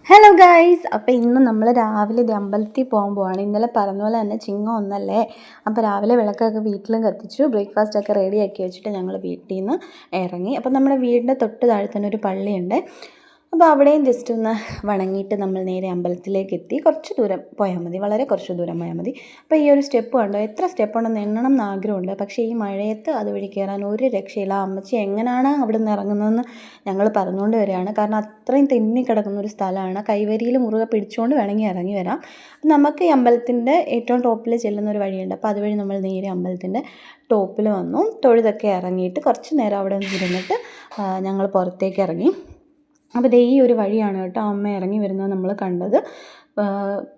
Hello guys, അപ്പോൾ ഇന്ന് നമ്മൾ രാവിലെ അമ്പലത്തിൽ പോകാൻ പോവാണ്. ഇന്നലെ പറഞ്ഞ പോലെ തന്നെ ചിങ്ങം ഒന്നല്ലേ. അപ്പോൾ രാവിലെ വിളക്കൊക്കെ വീട്ടിലും കത്തിച്ചു, ബ്രേക്ക്ഫാസ്റ്റൊക്കെ റെഡിയാക്കി വെച്ചിട്ട് ഞങ്ങൾ വീട്ടിൽ നിന്ന് ഇറങ്ങി. അപ്പോൾ നമ്മുടെ വീടിൻ്റെ തൊട്ട് താഴെ തന്നെ ഒരു പള്ളിയുണ്ട്. അപ്പോൾ അവിടെയും ജസ്റ്റ് ഒന്ന് വണങ്ങിയിട്ട് നമ്മൾ നേരെ അമ്പലത്തിലേക്ക് എത്തി. കുറച്ച് ദൂരം പോയാൽ മതി, വളരെ കുറച്ച് ദൂരം പോയാൽ മതി. അപ്പോൾ ഈ ഒരു സ്റ്റെപ്പ് കണ്ടോ, എത്ര സ്റ്റെപ്പ് ഉണ്ടെന്ന് എണ്ണണം എന്ന് ആഗ്രഹമുണ്ട്. പക്ഷേ ഈ മഴയത്ത് അതുവഴി കയറാൻ ഒരു രക്ഷയില്ല. അമ്മച്ചി എങ്ങനെയാണ് അവിടെ നിന്ന് ഇറങ്ങുന്നതെന്ന് ഞങ്ങൾ പറഞ്ഞുകൊണ്ട് വരികയാണ്. കാരണം അത്രയും തെന്നി കിടക്കുന്ന ഒരു സ്ഥലമാണ്. കൈവരിയിൽ മുറുകെ പിടിച്ചുകൊണ്ട് വേണമെങ്കിൽ ഇറങ്ങി വരാം. നമുക്ക് ഈ അമ്പലത്തിൻ്റെ ഏറ്റവും ടോപ്പിൽ ചെല്ലുന്ന ഒരു വഴിയുണ്ട്. അപ്പോൾ അതുവഴി നമ്മൾ നേരെ അമ്പലത്തിൻ്റെ ടോപ്പിൽ വന്നു. തൊഴുതൊക്കെ ഇറങ്ങിയിട്ട് കുറച്ച് നേരം അവിടെ നിന്ന് ഇരുന്നിട്ട് ഞങ്ങൾ പുറത്തേക്ക് ഇറങ്ങി. അപ്പോൾ ദേ ഈ ഒരു വഴിയാണ് കേട്ടോ അമ്മ ഇറങ്ങി വരുന്നത് നമ്മൾ കണ്ടത്.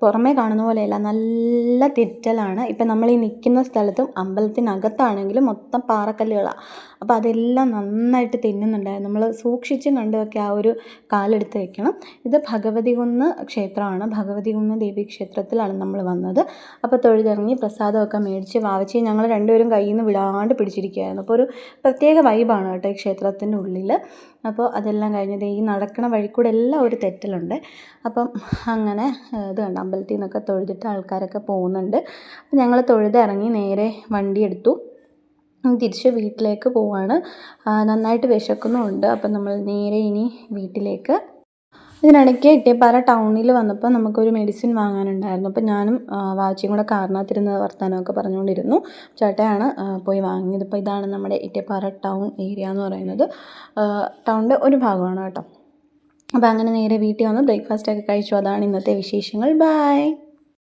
പുറമേ കാണുന്ന പോലെയല്ല, നല്ല തിറ്റലാണ്. ഇപ്പം നമ്മൾ ഈ നിൽക്കുന്ന സ്ഥലത്തും അമ്പലത്തിനകത്താണെങ്കിലും മൊത്തം പാറക്കല്ലുകളാണ്. അപ്പോൾ അതെല്ലാം നന്നായിട്ട് തിന്നുന്നുണ്ടായിരുന്നു. നമ്മൾ സൂക്ഷിച്ചും കണ്ടുമൊക്കെ ആ ഒരു കാലെടുത്ത് വെക്കണം. ഇത് ഭഗവതികുന്ന് ക്ഷേത്രമാണ്. ഭഗവതികുന്ന് ദേവി ക്ഷേത്രത്തിലാണ് നമ്മൾ വന്നത്. അപ്പോൾ തൊഴുതിറങ്ങി പ്രസാദമൊക്കെ മേടിച്ച് വാവച്ചി ഞങ്ങൾ രണ്ടുപേരും കയ്യിൽ നിന്ന് വിടാണ്ട് പിടിച്ചിരിക്കുകയായിരുന്നു. അപ്പോൾ ഒരു പ്രത്യേക വൈബാണ് കേട്ടോ ഈ ക്ഷേത്രത്തിൻ്റെ ഉള്ളിൽ. അപ്പോൾ അതെല്ലാം കഴിഞ്ഞത് ഈ നടക്കണ വഴിക്കൂടെ എല്ലാം ഒരു തെറ്റലുണ്ട്. അപ്പം അങ്ങനെ ഇത് കണ്ട് അമ്പലത്തിൽ നിന്നൊക്കെ തൊഴുതിട്ട് ആൾക്കാരൊക്കെ പോകുന്നുണ്ട്. അപ്പം ഞങ്ങൾ തൊഴുതിറങ്ങി നേരെ വണ്ടി എടുത്തു, തിരിച്ച് വീട്ടിലേക്ക് പോവാണ്. നന്നായിട്ട് വിശക്കുന്നുമുണ്ട്. അപ്പം നമ്മൾ നേരെ ഇനി വീട്ടിലേക്ക്. ഇതിനിടയ്ക്ക് ഇട്ടിയപ്പാറ ടൗണിൽ വന്നപ്പോൾ നമുക്കൊരു മെഡിസിൻ വാങ്ങാനുണ്ടായിരുന്നു. അപ്പം ഞാനും വാച്ചിയും കൂടെ കാറിനകത്തിരുന്ന് വർത്തമാനമൊക്കെ പറഞ്ഞുകൊണ്ടിരുന്നു. ചേട്ടയാണ് പോയി വാങ്ങിയത്. ഇപ്പോൾ ഇതാണ് നമ്മുടെ ഇട്ടിയപ്പാറ ടൗൺ ഏരിയ എന്ന് പറയുന്നത്. ടൗണിൻ്റെ ഒരു ഭാഗമാണ് കേട്ടോ. അപ്പോൾ അങ്ങനെ നേരെ വീട്ടിൽ വന്ന് ബ്രേക്ക്ഫാസ്റ്റൊക്കെ കഴിച്ചു. അതാണ് ഇന്നത്തെ വിശേഷങ്ങൾ. ബൈ.